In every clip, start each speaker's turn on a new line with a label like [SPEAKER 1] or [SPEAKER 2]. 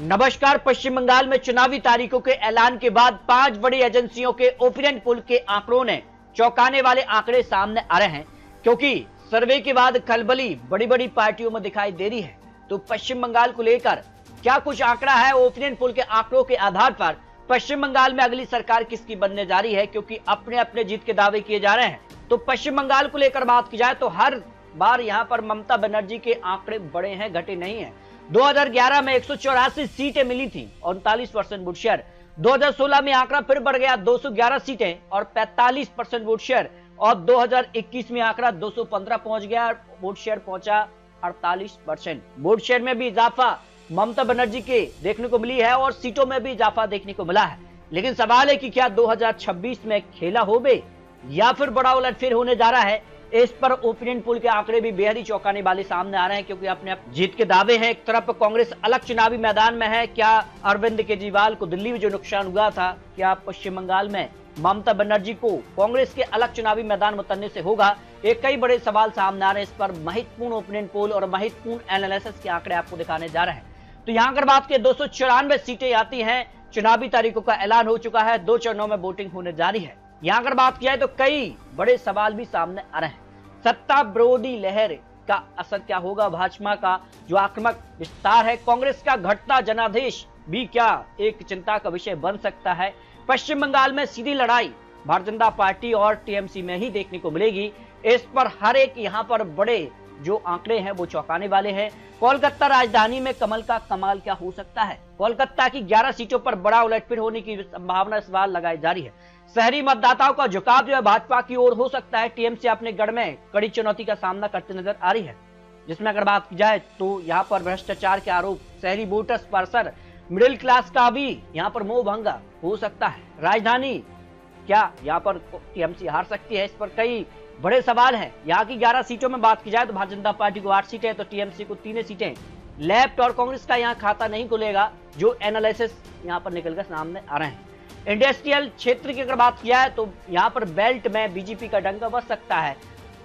[SPEAKER 1] नमस्कार। पश्चिम बंगाल में चुनावी तारीखों के ऐलान के बाद 5 बड़ी एजेंसियों के ओपिनियन पोल के आंकड़ों ने चौंकाने वाले आंकड़े सामने आ रहे हैं, क्योंकि सर्वे के बाद खलबली बड़ी बड़ी पार्टियों में दिखाई दे रही है। तो पश्चिम बंगाल को लेकर क्या कुछ आंकड़ा है? ओपिनियन पोल के आंकड़ों के आधार पर पश्चिम बंगाल में अगली सरकार किसकी बनने जा रही है, क्योंकि अपने अपने जीत के दावे किए जा रहे हैं। तो पश्चिम बंगाल को लेकर बात की जाए तो हर बार यहां पर ममता बनर्जी के आंकड़े बड़े हैं, घटे नहीं है। 2011 में 184 सीटें मिली थी और 39% वोट शेयर। 2016 में आंकड़ा फिर बढ़ गया 211 सीटें और 45% वोट शेयर, और 2021 में आंकड़ा 215 पहुंच गया, वोट शेयर पहुंचा 48%। वोट शेयर में भी इजाफा ममता बनर्जी के देखने को मिली है और सीटों में भी इजाफा देखने को मिला है। लेकिन सवाल है कि क्या 2026 में खेला होबे या फिर बड़ा उलटफेर होने जा रहा है? इस पर ओपिनियन पोल के आंकड़े भी बेहद ही चौंकाने वाले सामने आ रहे हैं, क्योंकि अपने जीत के दावे हैं। एक तरफ कांग्रेस अलग चुनावी मैदान में है। क्या अरविंद केजरीवाल को दिल्ली में जो नुकसान हुआ था, क्या पश्चिम बंगाल में ममता बनर्जी को कांग्रेस के अलग चुनावी मैदान में उतरने से होगा? एक कई बड़े सवाल सामने आ रहे हैं। इस पर महत्वपूर्ण ओपिनियन पोल और महत्वपूर्ण एनालिसिस के आंकड़े आपको दिखाने जा रहे हैं। तो यहाँ अगर बात करें 294 सीटें आती हैं, चुनावी तारीखों का ऐलान हो चुका है, 2 चरणों में वोटिंग होने जारी है। यहाँ अगर बात किया जाए तो कई बड़े सवाल भी सामने आ रहे हैं। सत्ता विरोधी लहर का असर क्या होगा? भाजपा का जो आक्रामक विस्तार है, कांग्रेस का घटता जनादेश भी क्या एक चिंता का विषय बन सकता है? पश्चिम बंगाल में सीधी लड़ाई भारतीय जनता पार्टी और टीएमसी में ही देखने को मिलेगी। इस पर हर एक यहाँ पर बड़े जो आंकड़े हैं वो चौंकाने वाले हैं। कोलकाता राजधानी में कमल का कमाल क्या हो सकता है? कोलकाता की 11 सीटों पर बड़ा उलटफेर होने की संभावना सवाल लगाई जा रही है। शहरी मतदाताओं का झुकाव जो है भाजपा की ओर हो सकता है। टीएमसी अपने गढ़ में कड़ी चुनौती का सामना करते नजर आ रही है, जिसमें अगर बात की जाए तो यहाँ पर भ्रष्टाचार के आरोप, शहरी वोटर्स पर असर, मिडिल क्लास का भी यहाँ पर मोह भंगा हो सकता है। राजधानी क्या यहाँ पर टीएमसी हार सकती है? इस पर कई बड़े सवाल हैं। यहाँ की 11 सीटों में बात की जाए तो भारतीय जनता पार्टी को 8 सीटें तो टीएमसी को 3 सीटें। लेफ्ट और कांग्रेस का यहाँ खाता नहीं खुलेगा, जो एनालिसिस यहाँ पर निकलकर सामने आ रहे हैं। इंडस्ट्रियल क्षेत्र की अगर बात किया है तो यहाँ पर बेल्ट में बीजेपी का डंका बज सकता है।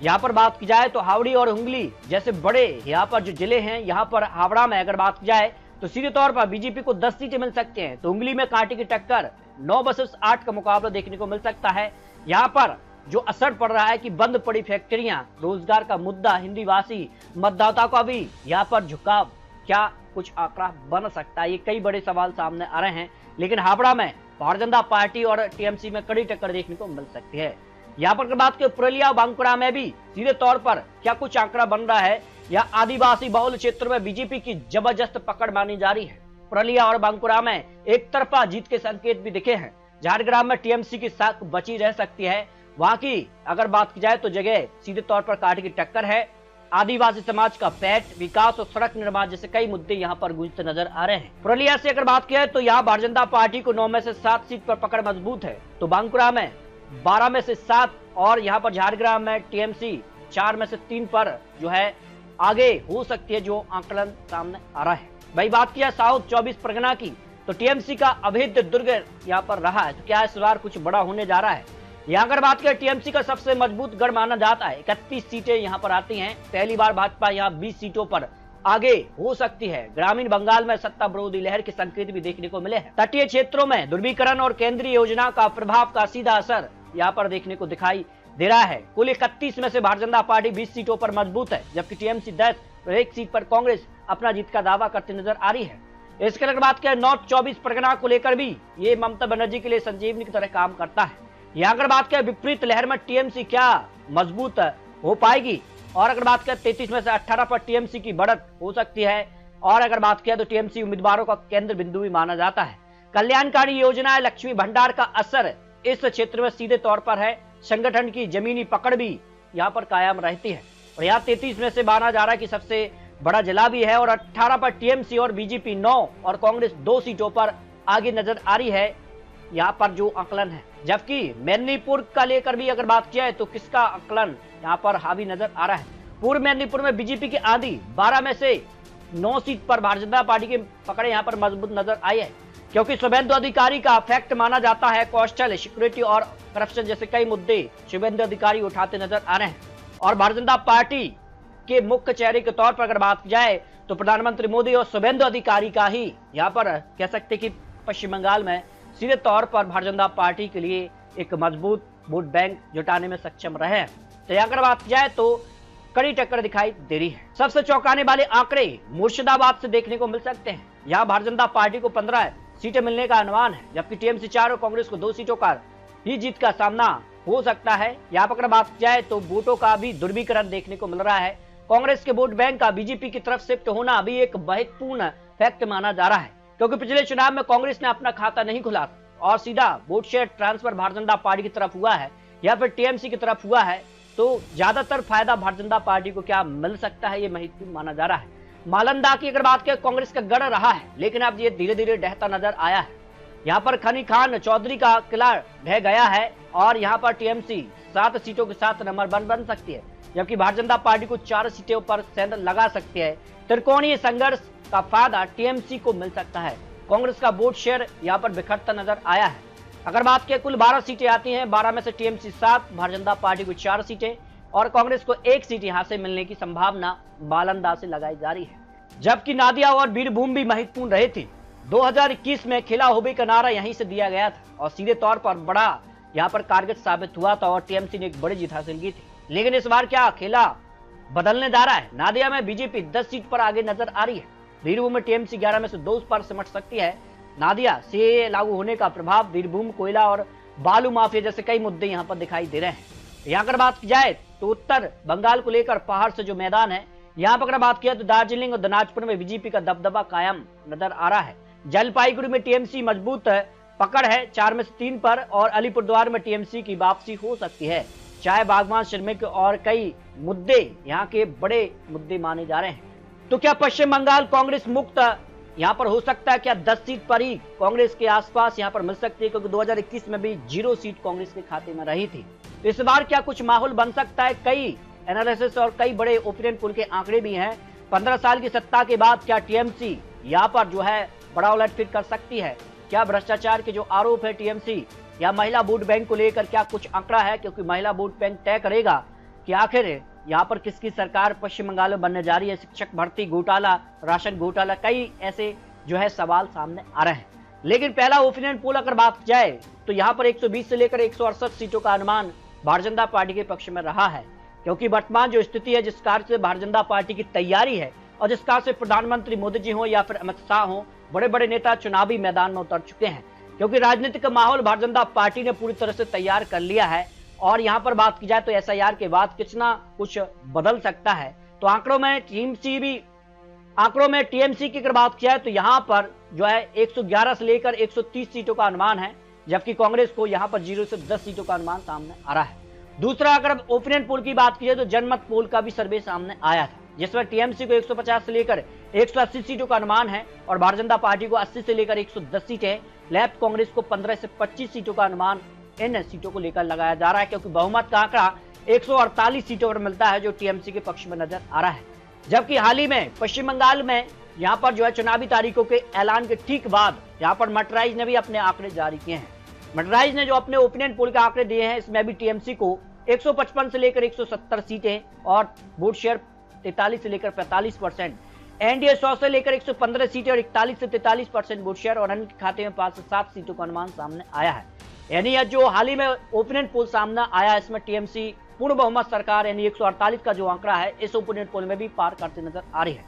[SPEAKER 1] यहाँ पर बात की जाए तो हावड़ी और हुगली जैसे बड़े यहाँ पर जो जिले हैं, यहाँ पर हावड़ा में अगर बात की जाए तो सीधे तौर पर बीजेपी को 10 सीटें मिल सकते हैं। तो हुगली में कांटे की टक्कर 9 वर्सेस 8 का मुकाबला देखने को मिल सकता है। यहाँ पर जो असर पड़ रहा है कि बंद पड़ी फैक्ट्रियां, रोजगार का मुद्दा, हिंदी भाषी मतदाताओं का भी यहाँ पर झुकाव, क्या कुछ आंकड़ा बन सकता है? ये कई बड़े सवाल सामने आ रहे हैं। लेकिन हावड़ा में भारतीय जनता पार्टी और टीएमसी में कड़ी टक्कर देखने को मिल सकती है। यहाँ पर बात करें पुरुलिया और बांकुड़ा में भी सीधे तौर पर क्या कुछ आंकड़ा बन रहा है? या आदिवासी बहुल क्षेत्र में बीजेपी की जबरदस्त पकड़ मानी जा रही है। पुरुलिया और बांकुड़ा में एक तरफा जीत के संकेत भी दिखे हैं। झारग्राम में टीएमसी की साख बची रह सकती है। वहां की अगर बात की जाए तो जगह सीधे तौर पर कांटे की टक्कर है। आदिवासी समाज का पेट, विकास और सड़क निर्माण जैसे कई मुद्दे यहाँ पर गूंजते नजर आ रहे हैं। पुरुलिया से अगर बात किया तो यहाँ भारतीय जनता पार्टी को 9 में से 7 सीट पर पकड़ मजबूत है। तो बांकुड़ा में 12 में से 7 और यहाँ पर झारग्राम में टीएमसी 4 में से 3 पर जो है आगे हो सकती है, जो आंकलन सामने आ रहा है। भाई बात किया साउथ 24 परगना की तो टीएमसी का अभेद्य दुर्ग यहाँ पर रहा है। तो क्या इस बार कुछ बड़ा होने जा रहा है? यहाँ अगर बात करें टीएमसी का सबसे मजबूत गढ़ माना जाता है। 31 सीटें यहाँ पर आती हैं। पहली बार भाजपा यहाँ 20 सीटों पर आगे हो सकती है। ग्रामीण बंगाल में सत्ता विरोधी लहर के संकेत भी देखने को मिले हैं। तटीय क्षेत्रों में ध्रुवीकरण और केंद्रीय योजना का प्रभाव का सीधा असर यहाँ पर देखने को दिखाई दे रहा है। कुल 31 में से भारतीय जनता पार्टी 20 सीटों पर मजबूत है, जबकि टीएमसी 10 और 1 सीट पर कांग्रेस अपना जीत का दावा करते नजर आ रही है। इसके अगर बात करें नॉर्थ 24 परगना को लेकर भी ये ममता बनर्जी के लिए संजीवनी की तरह काम करता है। यहाँ अगर बात करें विपरीत लहर में टीएमसी क्या मजबूत हो पाएगी? और अगर बात करें 33 में से 18 पर टीएमसी की बढ़त हो सकती है। और अगर बात किया तो टीएमसी उम्मीदवारों का केंद्र बिंदु भी माना जाता है। कल्याणकारी योजनाएं, लक्ष्मी भंडार का असर इस क्षेत्र में सीधे तौर पर है। संगठन की जमीनी पकड़ भी यहाँ पर कायम रहती है। और यहाँ 33 में से माना जा रहा है कि सबसे बड़ा जिला भी है। और 18 पर टीएमसी और बीजेपी 9 और कांग्रेस 2 सीटों पर आगे नजर आ रही है यहाँ पर जो आकलन है। जबकि मेदिनीपुर का लेकर भी अगर बात किया है तो किसका आकलन यहाँ पर हावी नजर आ रहा है? पूर्व मेदिनीपुर में बीजेपी की आंधी, 12 में से 9 सीट पर भारतीय जनता पार्टी की पकड़े यहाँ पर मजबूत नजर आई है, क्योंकि शुभेंदु अधिकारी का फैक्ट माना जाता है। कोस्टल सिक्योरिटी और करप्शन जैसे कई मुद्दे शुभेंदु अधिकारी उठाते नजर आ रहे हैं। और भारतीय जनता पार्टी के मुख्य चेहरे के तौर पर अगर बात की जाए तो प्रधानमंत्री मोदी और शुभेंदु अधिकारी का ही यहाँ पर कह सकते कि पश्चिम बंगाल में सीधे तौर पर भारतीय जनता पार्टी के लिए एक मजबूत वोट बैंक जुटाने में सक्षम रहे हैं। तो अगर बात की जाए तो कड़ी टक्कर दिखाई दे रही है। सबसे चौंकाने वाले आंकड़े मुर्शिदाबाद से देखने को मिल सकते हैं। यहाँ भारतीय जनता पार्टी को 15 सीटें मिलने का अनुमान है, जबकि टीएमसी 4 और कांग्रेस को 2 सीटों का ही जीत का सामना हो सकता है। यहाँ पर अगर बात की जाए तो वोटों का भी ध्रुवीकरण देखने को मिल रहा है। कांग्रेस के वोट बैंक का बीजेपी की तरफ शिफ्ट होना अभी एक महत्वपूर्ण फैक्ट माना जा रहा है, क्योंकि पिछले चुनाव में कांग्रेस ने अपना खाता नहीं खुला और सीधा vote share transfer Bharatiya Janata party की तरफ हुआ है या फिर टीएमसी की तरफ हुआ है। तो ज्यादातर फायदा भारतीय जनता पार्टी को क्या मिल सकता है, ये महत्वपूर्ण माना जा रहा है। मालंदा की अगर बात करें, कांग्रेस का गढ़ रहा है, लेकिन अब ये धीरे धीरे ढहता नजर आया है। यहाँ पर खनी खान चौधरी का किला ढह गया है और यहाँ पर टीएमसी 7 सीटों के साथ नंबर 1 बन सकती है, जबकि भारतीय जनता पार्टी को 4 सीटों पर सेंध लगा सकती है। त्रिकोणीय संघर्ष का फायदा टीएमसी को मिल सकता है। कांग्रेस का वोट शेयर यहाँ पर बिखरता नजर आया है। अगर बात करें, कुल 12 सीटें आती हैं, 12 में से टीएमसी 7, भारतीय जनता पार्टी को 4 सीटें और कांग्रेस को 1 सीट यहां से मिलने की संभावना बालंदा से लगाई जा रही है। जबकि नादिया और बीरभूम भी महत्वपूर्ण रहे थे। 2021 में खिला होबे का नारा यहीं से दिया गया था और सीधे तौर पर बड़ा यहां पर कारगर साबित हुआ था और टीएमसी ने एक बड़ी जीत हासिल की थी। लेकिन इस बार क्या खेला बदलने जा रहा है? नादिया में बीजेपी 10 सीट पर आगे नजर आ रही है। बीरभूम में टीएमसी 11 में से 2 पर सिमट सकती है। नादिया से लागू होने का प्रभाव बीरभूम कोयला और बालू माफिया जैसे कई मुद्दे यहाँ पर दिखाई दे रहे हैं। यहाँ अगर बात की जाए तो उत्तर बंगाल को लेकर पहाड़ से जो मैदान है, यहाँ पर अगर बात किया तो दार्जिलिंग और दिनाजपुर में बीजेपी का दबदबा कायम नजर आ रहा है। जलपाईगुड़ी में टीएमसी मजबूत पकड़ है 4 में से 3 पर और अलीपुरद्वार में टीएमसी की वापसी हो सकती है। चाय बागवान श्रमिक और कई मुद्दे यहाँ के बड़े मुद्दे माने जा रहे हैं। तो क्या पश्चिम बंगाल कांग्रेस मुक्त यहाँ पर हो सकता है? क्या 10 सीट पर ही कांग्रेस के आसपास यहाँ पर मिल सकती है? क्योंकि 2021 में भी 0 सीट कांग्रेस के खाते में रही थी। तो इस बार क्या कुछ माहौल बन सकता है? कई एनालिसिस और कई बड़े ओपिनियन पोल के आंकड़े भी हैं। 15 साल की सत्ता के बाद क्या टीएमसी यहाँ पर जो है बड़ा उलटफेर कर सकती है? क्या भ्रष्टाचार के जो आरोप है टीएमसी या महिला वोट बैंक को लेकर क्या कुछ आंकड़ा है? क्योंकि महिला वोट बैंक तय करेगा कि आखिर यहाँ पर किसकी सरकार पश्चिम बंगाल में बनने जा रही है। शिक्षक भर्ती घोटाला, राशन घोटाला, कई ऐसे जो है सवाल सामने आ रहे हैं। लेकिन पहला ओपिनियन पोल अगर बात जाए तो यहाँ पर 120 से लेकर 168 सीटों का अनुमान भारतीय जनता पार्टी के पक्ष में रहा है, क्योंकि वर्तमान जो स्थिति है, जिस कार्य से भारतीय जनता पार्टी की तैयारी है और जिस कार्य से प्रधानमंत्री मोदी जी हो या फिर अमित शाह हो, बड़े बड़े नेता चुनावी मैदान में उतर चुके हैं, क्योंकि राजनीतिक माहौल भारतीय जनता पार्टी ने पूरी तरह से तैयार कर लिया है। और यहाँ पर बात की जाए तो एसआईआर के बाद कितना कुछ बदल सकता है। तो आंकड़ों में टीएमसी की अगर बात की जाए तो यहाँ पर जो है 111 से लेकर 130 सीटों का अनुमान है, जबकि कांग्रेस को यहाँ पर 0 से 10 सीटों का अनुमान सामने आ रहा है। दूसरा, अगर ओपिनियन पोल की बात की जाए तो जनमत पोल का भी सर्वे सामने आया था, जिसमें टीएमसी को 150 से लेकर 180 सीटों का अनुमान है और भारतीय जनता पार्टी को 80 से लेकर 110 सीटें, लेफ्ट कांग्रेस को 15 से 25 सीटों का अनुमान इन सीटों को लेकर लगाया जा रहा है, क्योंकि बहुमत का आंकड़ा 148 सीटों पर मिलता है जो टीएमसी के पक्ष में नजर आ रहा है। जबकि हाल ही में पश्चिम बंगाल में यहाँ पर जो है चुनावी तारीखों के ऐलान के ठीक बाद यहाँ पर मटराइज ने भी अपने आंकड़े जारी किए हैं। मटराइज ने जो अपने ओपिनियन पोल के आंकड़े दिए हैं, इसमें भी टीएमसी को 155 से लेकर 170 सीटें और वोट शेयर 43 से लेकर 45%, एनडीए 100 से लेकर 115 सीटें और 41 से 43% वोट शेयर और अन्य खाते में 5 से 7 सीटों का अनुमान सामने आया है। यानी जो हाल ही में ओपिनियन पोल सामने आया, इसमें टीएमसी पूर्ण बहुमत सरकार यानी 148 का जो आंकड़ा है, इस ओपिनियन पोल में भी पार करते नजर आ रही है।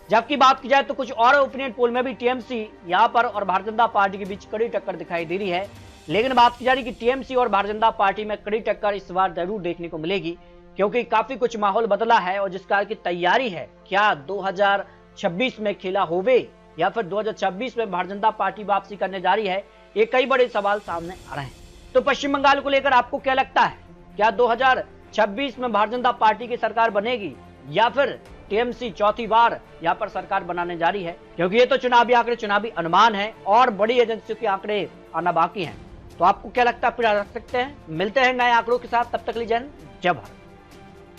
[SPEAKER 1] जबकि बात की जाए तो कुछ और ओपिनियन पोल में भी टीएमसी यहाँ पर और भारतीय जनता पार्टी के बीच कड़ी टक्कर दिखाई दे रही है। लेकिन बात की जा रही कि टीएमसी और भारतीय जनता पार्टी में कड़ी टक्कर इस बार जरूर देखने को मिलेगी, क्योंकि काफी कुछ माहौल बदला है और जिस कार की तैयारी है, क्या 2026 में खेला होवे या फिर 2026 में भारतीय जनता पार्टी वापसी करने जा रही है, ये कई बड़े सवाल सामने आ रहे हैं। तो पश्चिम बंगाल को लेकर आपको क्या लगता है? क्या 2026 में भारतीय जनता पार्टी की सरकार बनेगी या फिर टीएमसी चौथी बार यहाँ पर सरकार बनाने जा रही है? क्योंकि ये तो चुनावी आंकड़े, चुनावी अनुमान है और बड़ी एजेंसियों के आंकड़े आना बाकी हैं। तो आपको क्या लगता है? फिर रख सकते हैं। मिलते हैं नए आंकड़ों के साथ, तब तक लीजिए जय भारत।